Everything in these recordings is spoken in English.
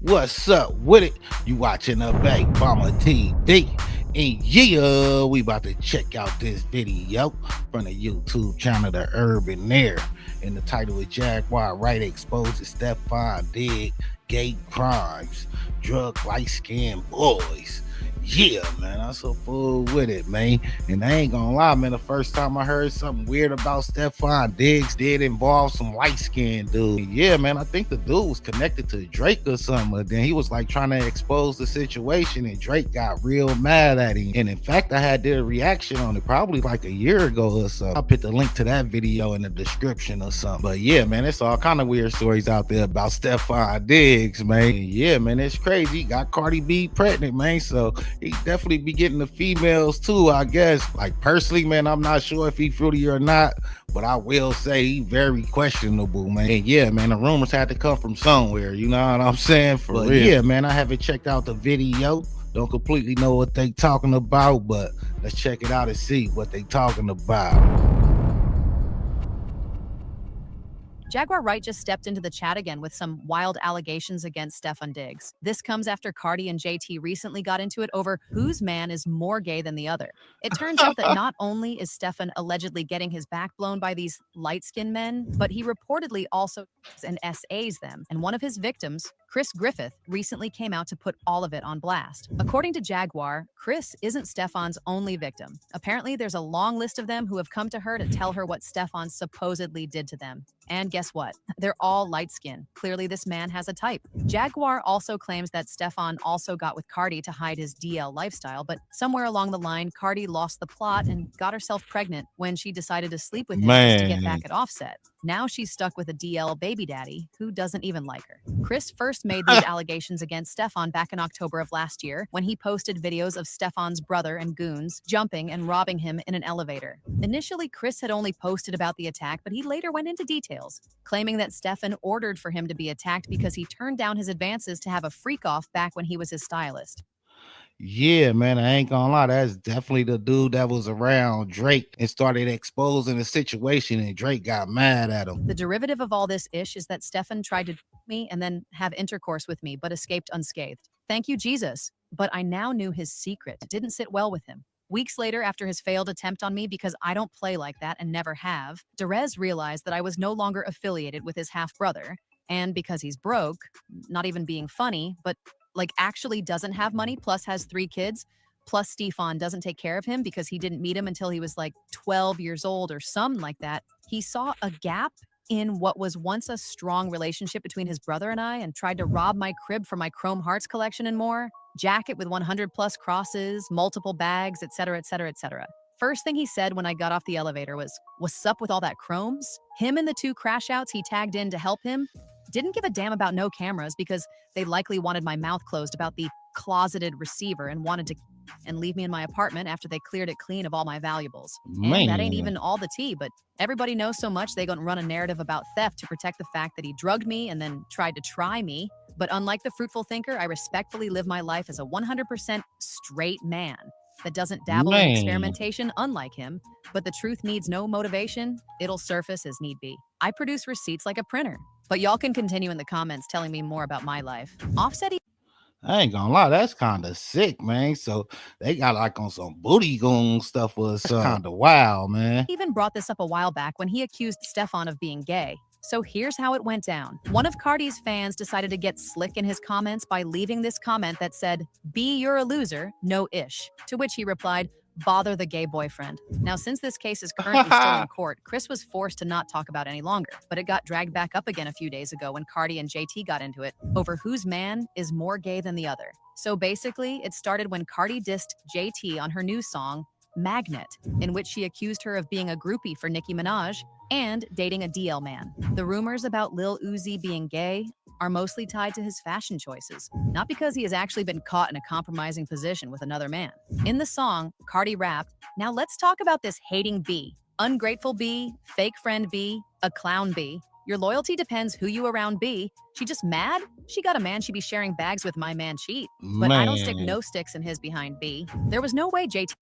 What's up with it? You watching the Back Bomber TV. And yeah, we about to check out this video from the YouTube channel The Urban Air. And the title is Jaguar Wright exposes Stefon Digg gay crimes, drug light-skinned boys. Yeah, man, I'm so full with it, man. And I ain't gonna lie, man, the first time I heard something weird about Stefon Diggs did involve some light-skinned dude. Yeah, man, I think the dude was connected to Drake or something. But then he was like trying to expose the situation, and Drake got real mad at him. And in fact, I had their reaction on it probably like a year ago or so. I'll put the link to that video in the description or something. But yeah, man, it's all kind of weird stories out there about Stefon Diggs, man. And yeah, man, it's crazy. He got Cardi B pregnant, man. So he definitely be getting the females too, I guess. Like personally, man, I'm not sure if he fruity or not, but I will say he very questionable, man. And yeah, man, the rumors had to come from somewhere, you know what I'm saying? For real. Yeah, man, I haven't checked out the video. Don't completely know what they talking about, but let's check it out and see what they talking about. Jaguar Wright just stepped into the chat again with some wild allegations against Stefon Diggs. This comes after Cardi and JT recently got into it over whose man is more gay than the other. It turns out that not only is Stefon allegedly getting his back blown by these light-skinned men, but he reportedly also and SAs them. And one of his victims, Griffith, recently came out to put all of it on blast. According to Jaguar, Chris isn't Stefon's only victim. Apparently, there's a long list of them who have come to her to tell her what Stefon supposedly did to them. And guess what? They're all light-skinned. Clearly, this man has a type. Jaguar also claims that Stefon also got with Cardi to hide his DL lifestyle, but somewhere along the line, Cardi lost the plot and got herself pregnant when she decided to sleep with him just to get back at Offset. Now she's stuck with a DL baby daddy who doesn't even like her. Chris first made these allegations against Stefon back in October of last year when he posted videos of Stefon's brother and goons jumping and robbing him in an elevator. Initially, Chris had only posted about the attack, but he later went into details, claiming that Stefon ordered for him to be attacked because he turned down his advances to have a freak-off back when he was his stylist. Yeah, man, I ain't gonna lie. That's definitely the dude that was around Drake and started exposing the situation, and Drake got mad at him. The derivative of all this ish is that Stefon tried to me and then have intercourse with me, but escaped unscathed. Thank you, Jesus. But I now knew his secret. It didn't sit well with him. Weeks later, after his failed attempt on me because I don't play like that and never have, Derez realized that I was no longer affiliated with his half-brother, and because he's broke, not even being funny, but like actually doesn't have money, plus has 3 kids, plus Stefon doesn't take care of him because he didn't meet him until he was like 12 years old or something like that. He saw a gap in what was once a strong relationship between his brother and I and tried to rob my crib for my Chrome Hearts collection and more, jacket with 100 plus crosses, multiple bags, etc., etc., etc. First thing he said when I got off the elevator was, "What's up with all that chromes?" Him and the 2 crash outs he tagged in to help him didn't give a damn about no cameras because they likely wanted my mouth closed about the closeted receiver and wanted to and leave me in my apartment after they cleared it clean of all my valuables. Man. And that ain't even all the tea, but everybody knows so much they gonna run a narrative about theft to protect the fact that he drugged me and then tried to try me. But unlike the fruitful thinker, I respectfully live my life as a 100% straight man that doesn't dabble in experimentation unlike him, but the truth needs no motivation. It'll surface as need be. I produce receipts like a printer. But y'all can continue in the comments telling me more about my life. Offset. I ain't gonna lie, that's kind of sick, man. So they got like on some booty goon stuff was kind of wild, man. He even brought this up a while back when he accused Stefon of being gay. So here's how it went down. One of Cardi's fans decided to get slick in his comments by leaving this comment that said, "B, you're a loser, no ish." To which he replied, "Bother the gay boyfriend." Now, since this case is currently still in court, Chris was forced to not talk about it any longer, but it got dragged back up again a few days ago when Cardi and JT got into it over whose man is more gay than the other. So basically, it started when Cardi dissed JT on her new song, Magnet, in which she accused her of being a groupie for Nicki Minaj and dating a DL man. The rumors about Lil Uzi being gay are mostly tied to his fashion choices, not because he has actually been caught in a compromising position with another man. In the song, Cardi rapped, "Now let's talk about this hating B, ungrateful B, fake friend B, a clown B. Your loyalty depends who you around B. She just mad? She got a man she be sharing bags with my man cheat. But I don't stick no sticks in his behind B. There was no way JT..."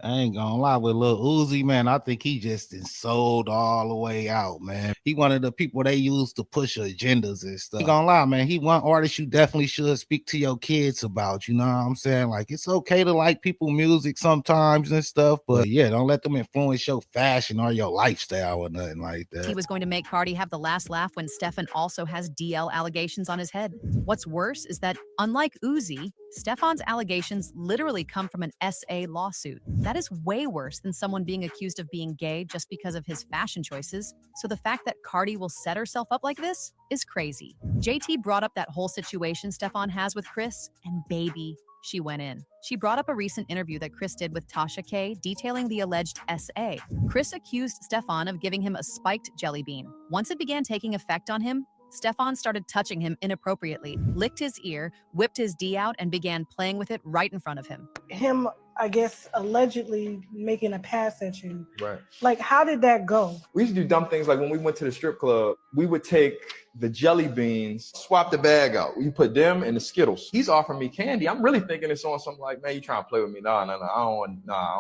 I ain't gonna lie with Lil Uzi, man. I think he just is sold all the way out, man. He one of the people they use to push agendas and stuff. Ain't gonna lie, man. He one artist you definitely should speak to your kids about. You know what I'm saying? Like it's okay to like people music sometimes and stuff, but yeah, don't let them influence your fashion or your lifestyle or nothing like that. He was going to make Cardi have the last laugh when Stefon also has DL allegations on his head. What's worse is that, unlike Uzi, Stefon's allegations literally come from an SA lawsuit. That is way worse than someone being accused of being gay just because of his fashion choices. So the fact that Cardi will set herself up like this is crazy. JT brought up that whole situation Stefon has with Chris, and baby, she went in. She brought up a recent interview that Chris did with Tasha K detailing the alleged SA. Chris accused Stefon of giving him a spiked jelly bean. Once it began taking effect on him, Stefon started touching him inappropriately, licked his ear, whipped his D out, and began playing with it right in front of him. Him, I guess, allegedly making a pass at you. Right. Like, how did that go? We used to do dumb things like when we went to the strip club, we would take the jelly beans, swap the bag out. We put them in the Skittles. He's offering me candy. I'm really thinking it's on something like, man, you trying to play with me? No, I don't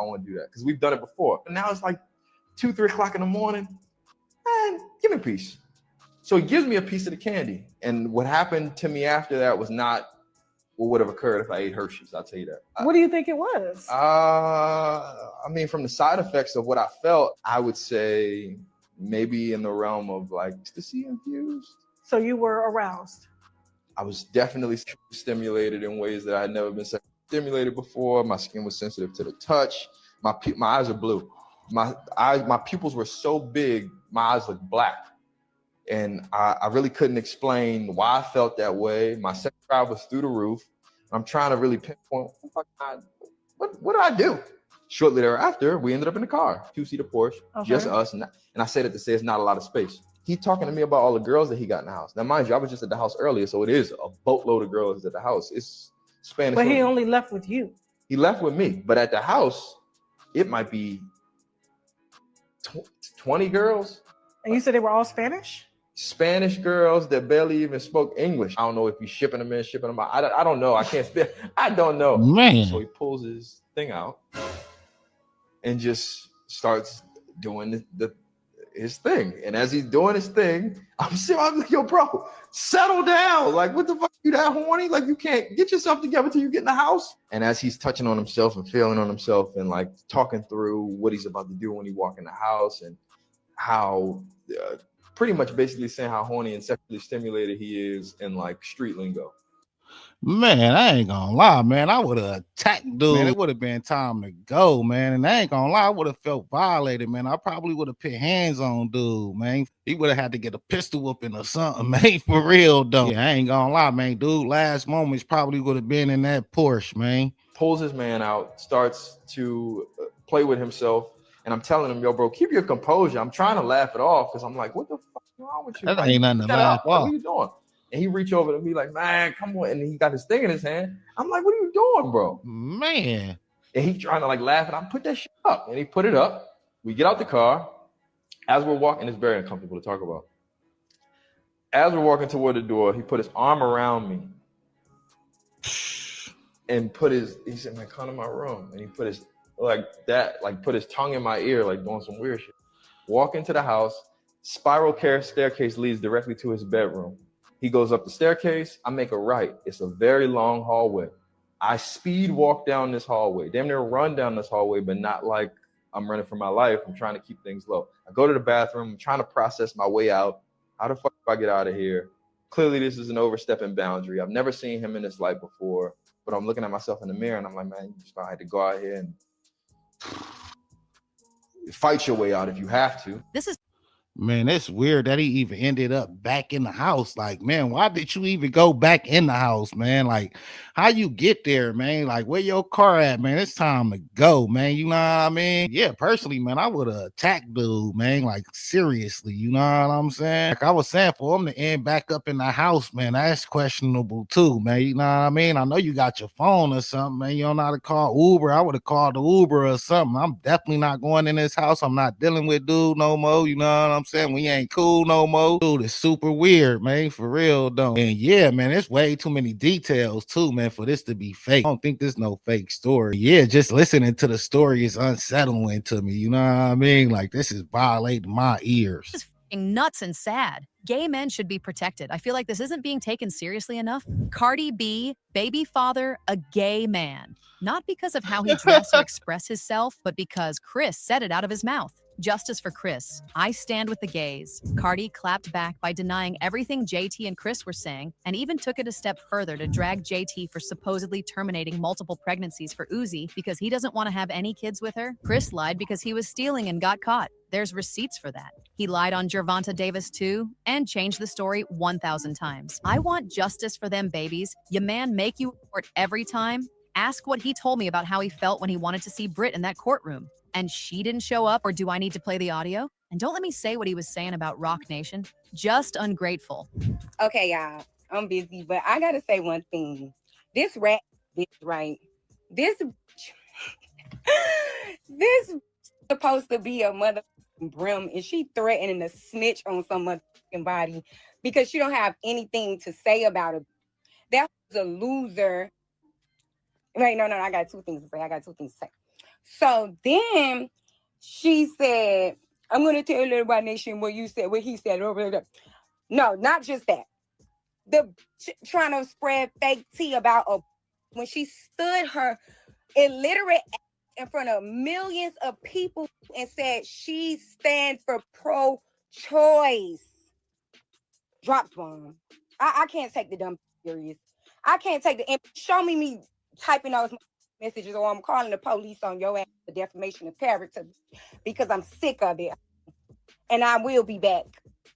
want to do that. Because we've done it before. And now it's like 2, 3 o'clock in the morning. Man, give me a piece. So he gives me a piece of the candy. And what happened to me after that was not what would have occurred if I ate Hershey's. I'll tell you that. What do you think it was? I mean, from the side effects of what I felt, I would say maybe in the realm of like ecstasy infused. So you were aroused? I was definitely stimulated in ways that I had never been stimulated before. My skin was sensitive to the touch. My eyes are blue. My pupils were so big, my eyes looked black. And I really couldn't explain why I felt that way. My sex drive was through the roof. I'm trying to really pinpoint what did I do? Shortly thereafter, we ended up in the car, 2-seater Porsche, just us. And I said it to say it's not a lot of space. He's talking to me about all the girls that he got in the house. Now, mind you, I was just at the house earlier, so it is a boatload of girls at the house. It's Spanish. But he only left with you. He left with me. But at the house, it might be 20 girls. And you said they were all Spanish? Spanish girls that barely even spoke English. I don't know if he's shipping them in, shipping them out. I don't know. I can't speak. I don't know. Man. So he pulls his thing out and just starts doing his thing. And as he's doing his thing, I'm like, yo, bro, settle down. Like, what the fuck? You that horny? Like, you can't get yourself together till you get in the house. And as he's touching on himself and feeling on himself and like talking through what he's about to do when he walk in the house and how pretty much basically saying how horny and sexually stimulated he is in like street lingo. Man, I ain't gonna lie, man. I would have attacked dude. Man, it would have been time to go, man. And I ain't gonna lie, I would have felt violated, man. I probably would have put hands on dude, man. He would have had to get a pistol whooping or something, man. For real, though. Yeah, I ain't gonna lie, man. Dude, last moments probably would have been in that Porsche, man. Pulls his man out, starts to play with himself. And I'm telling him, yo, bro, keep your composure. I'm trying to laugh it off because I'm like, what the fuck is wrong with you? That like, ain't nothing to laugh off. What are you doing? And he reach over to me like, man, come on. And he got his thing in his hand. I'm like, what are you doing, bro? Man. And he trying to like laugh and I put that shit up. And he put it up. We get out the car. As we're walking, it's very uncomfortable to talk about. As we're walking toward the door, he put his arm around me and he said, man, come to my room. And he put his put his tongue in my ear, like doing some weird shit. Walk into the house, spiral staircase leads directly to his bedroom. He goes up the staircase, I make a right. It's a very long hallway. I speed walk down this hallway, damn near run down this hallway, but not like I'm running for my life. I'm trying to keep things low. I go to the bathroom, I'm trying to process my way out. How the fuck do I get out of here? Clearly this is an overstepping boundary. I've never seen him in this light before, but I'm looking at myself in the mirror and I'm like, man, you just gonna have to go out here and fight your way out if you have to. Man, it's weird that he even ended up back in the house. Like, man, why did you even go back in the house, man? Like, how you get there, man? Like, where your car at, man? It's time to go, man. You know what I mean? Yeah, personally, man, I would have attacked dude, man. Like, seriously, you know what I'm saying? Like I was saying, for him to end back up in the house, man, that's questionable too, man. You know what I mean? I know you got your phone or something, man. You don't know how to call Uber. I would have called the Uber or something. I'm definitely not going in this house. I'm not dealing with dude no more. You know what I'm I'm saying? We ain't cool no more. Dude, it's super weird, man, for real though. And yeah, man, there's way too many details too, man, for this to be fake. I don't think there's no fake story. Yeah, just listening to the story is unsettling to me. You know what I mean? Like, this is violating my ears. This is fucking nuts and sad. Gay men should be protected. I feel like this isn't being taken seriously enough. Cardi B, baby father, a gay man. Not because of how he dressed or expressed himself, but because Chris said it out of his mouth. Justice for Chris. I stand with the gays. Cardi clapped back by denying everything JT and Chris were saying, and even took it a step further to drag JT for supposedly terminating multiple pregnancies for Uzi because he doesn't want to have any kids with her. Chris lied because he was stealing and got caught. There's receipts for that. He lied on Gervonta Davis too, and changed the story 1,000 times. I want justice for them babies. Your man make you report every time. Ask what he told me about how he felt when he wanted to see Britt in that courtroom. And she didn't show up, or do I need to play the audio? And don't let me say what he was saying about Rock Nation. Just ungrateful. Okay, y'all, I'm busy, but I gotta say one thing. This rat bitch, right? This this supposed to be a mother brim, and she threatening to snitch on some motherfucking body because she don't have anything to say about it. That was a loser. Wait, no, I got two things to say. So then she said, I'm going to tell everybody nation what you said, what he said. No, not just that. The trying to spread fake tea about when she stood her illiterate in front of millions of people and said she stands for pro-choice. Drops bomb. I can't take the dumb serious. I can't take the show me typing those messages, or I'm calling the police on your ass for defamation of character because I'm sick of it. And I will be back.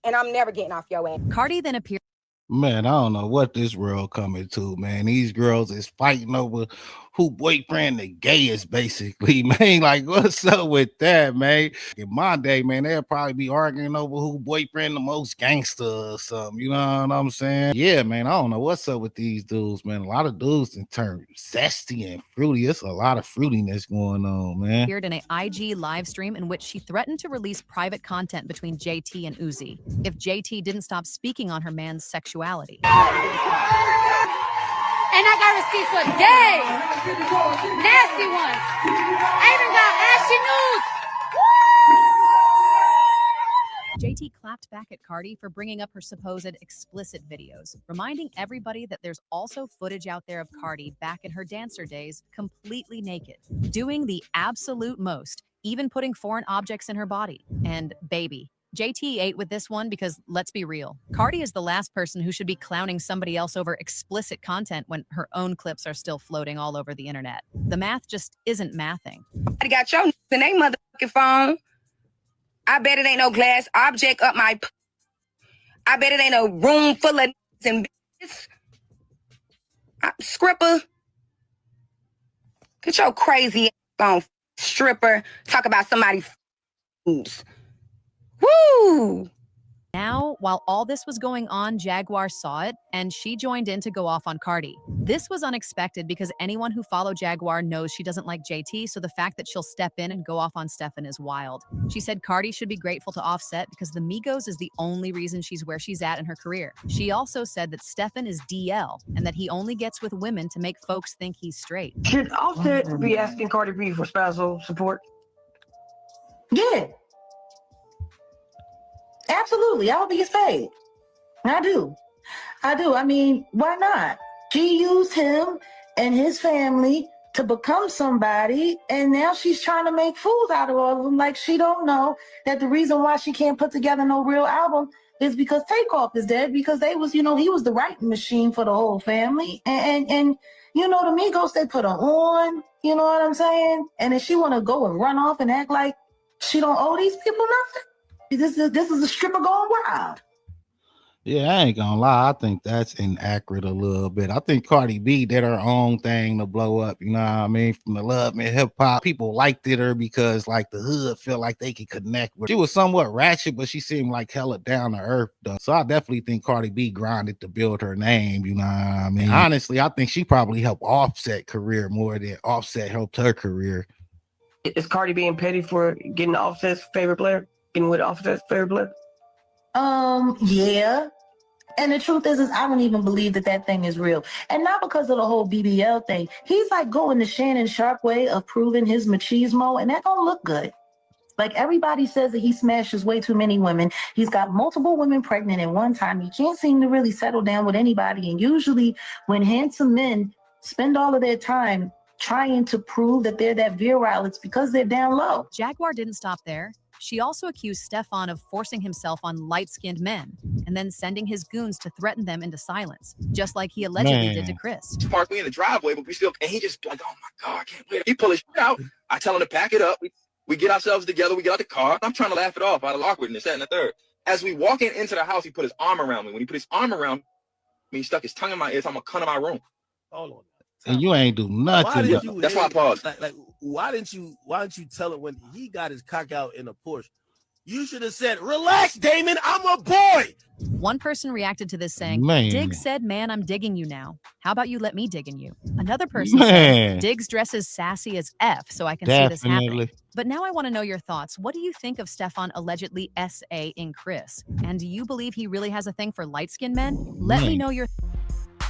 And I'm never getting off your ass. Cardi then appeared. Man, I don't know what this world coming to, man. These girls is fighting over who boyfriend the gayest, basically, man. Like, what's up with that, man? In my day, man, they'll probably be arguing over who boyfriend the most gangster or something. You know what I'm saying? Yeah, man, I don't know what's up with these dudes, man. A lot of dudes in turn zesty and fruity. It's a lot of fruitiness going on, man. Appeared in an IG live stream in which she threatened to release private content between JT and Uzi if JT didn't stop speaking on her man's sexuality. And I got receipts for days. Nasty ones. I even got ashy nudes. JT clapped back at Cardi for bringing up her supposed explicit videos, reminding everybody that there's also footage out there of Cardi back in her dancer days, completely naked, doing the absolute most, even putting foreign objects in her body. And baby, JT ate with this one because, let's be real, Cardi is the last person who should be clowning somebody else over explicit content when her own clips are still floating all over the internet. The math just isn't mathing. I got your in they motherfucking phone. I bet it ain't no glass object up my. I bet it ain't a room full of and Scripper. Get your crazy on stripper. Talk about somebody's. Woo! Now, while all this was going on, Jaguar saw it, and she joined in to go off on Cardi. This was unexpected because anyone who followed Jaguar knows she doesn't like JT, so the fact that she'll step in and go off on Stefon is wild. She said Cardi should be grateful to Offset because the Migos is the only reason she's where she's at in her career. She also said that Stefon is DL, and that he only gets with women to make folks think he's straight. Should Offset be asking Cardi B for spousal support? Yeah. Absolutely. I hope he gets paid. I do. I mean, why not? She used him and his family to become somebody, and now she's trying to make fools out of all of them. Like, she don't know that the reason why she can't put together no real album is because Takeoff is dead, because they was, he was the writing machine for the whole family. And the Migos, they put her on, you know what I'm saying? And if she want to go and run off and act like she don't owe these people nothing, this is a stripper going wild. Yeah, I ain't gonna lie. I think that's inaccurate a little bit. I think Cardi B did her own thing to blow up. You know what I mean? From the Love and Hip Hop, people liked her because like the hood felt like they could connect with her. She was somewhat ratchet, but she seemed like hella down to earth though. So I definitely think Cardi B grinded to build her name. You know what I mean? Honestly, I think she probably helped Offset career more than Offset helped her career. Is Cardi being petty for getting Offset's favorite player? with Officer Fairbless? Yeah. And the truth is I don't even believe that thing is real. And not because of the whole BBL thing. He's like going the Shannon Sharp way of proving his machismo, and that don't look good. Like, everybody says that he smashes way too many women. He's got multiple women pregnant at one time. He can't seem to really settle down with anybody. And usually when handsome men spend all of their time trying to prove that they're that virile, it's because they're down low. Jaguar didn't stop there. She also accused Stefon of forcing himself on light-skinned men and then sending his goons to threaten them into silence, just like he allegedly did to Chris. Park me in the driveway, but we still, and he just like, oh my God, I can't wait. He pull his shit out. I tell him to pack it up. We get ourselves together. We get out the car. I'm trying to laugh it off out of awkwardness, that and the third. As we walk into the house, he put his arm around me. When he put his arm around me, he stuck his tongue in my ear. So I'm gonna come to my room. Hold on. And you ain't do nothing. That's why I paused. Like, why didn't you tell it when he got his cock out in a Porsche? You should have said, relax, Damon, I'm a boy. One person reacted to this saying, Digg said, man, I'm digging you now. How about you let me dig in you? Another person said, Diggs dresses sassy as F, so I can see this happening. But now I want to know your thoughts. What do you think of Stefon allegedly SA-ing Chris? And do you believe he really has a thing for light-skinned men? Let me know your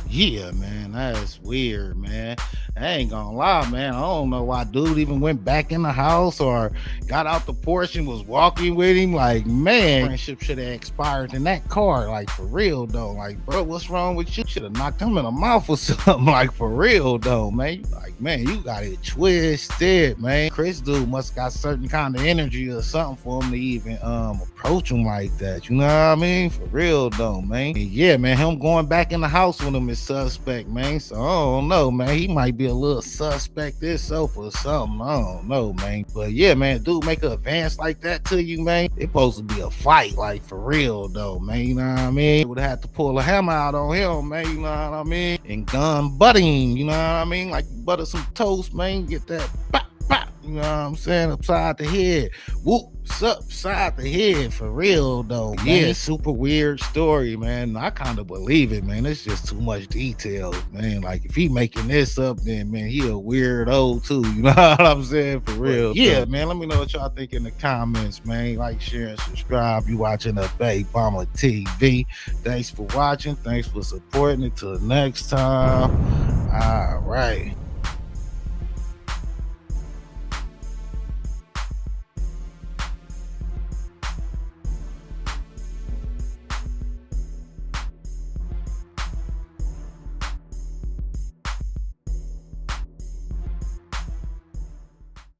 Yeah, man, that's weird, man. I ain't gonna lie, man. I don't know why dude even went back in the house or got out the Porsche and was walking with him. Like, man, friendship should have expired in that car. Like, for real, though. Like, bro, what's wrong with you? Should have knocked him in the mouth or something. Like, for real, though, man. Like, man, you got it twisted, man. Chris dude must got certain kind of energy or something for him to even approach him like that. You know what I mean? For real, though, man. And yeah, man, him going back in the house with him is suspect, man. So I don't know, man. He might be a little suspect himself or something. I don't know, man. But yeah, man, dude make an advance like that to you, man. It's supposed to be a fight, like, for real, though, man. You know what I mean? Would have to pull a hammer out on him, man. You know what I mean? And gun butt him, you know what I mean? Like, butter some toast, man. Get that pop, pop. You know what I'm saying? Upside the head. Whoop. Upside the head, for real, though. Yeah, super weird story, man. I kind of believe it, man. It's just too much details, man. Like, if he making this up, then, man, he a weirdo, too. You know what I'm saying? For real. Yeah, man, let me know what y'all think in the comments, man. Like, share, and subscribe. You watching the Big Mama TV. Thanks for watching. Thanks for supporting. Until next time. All right.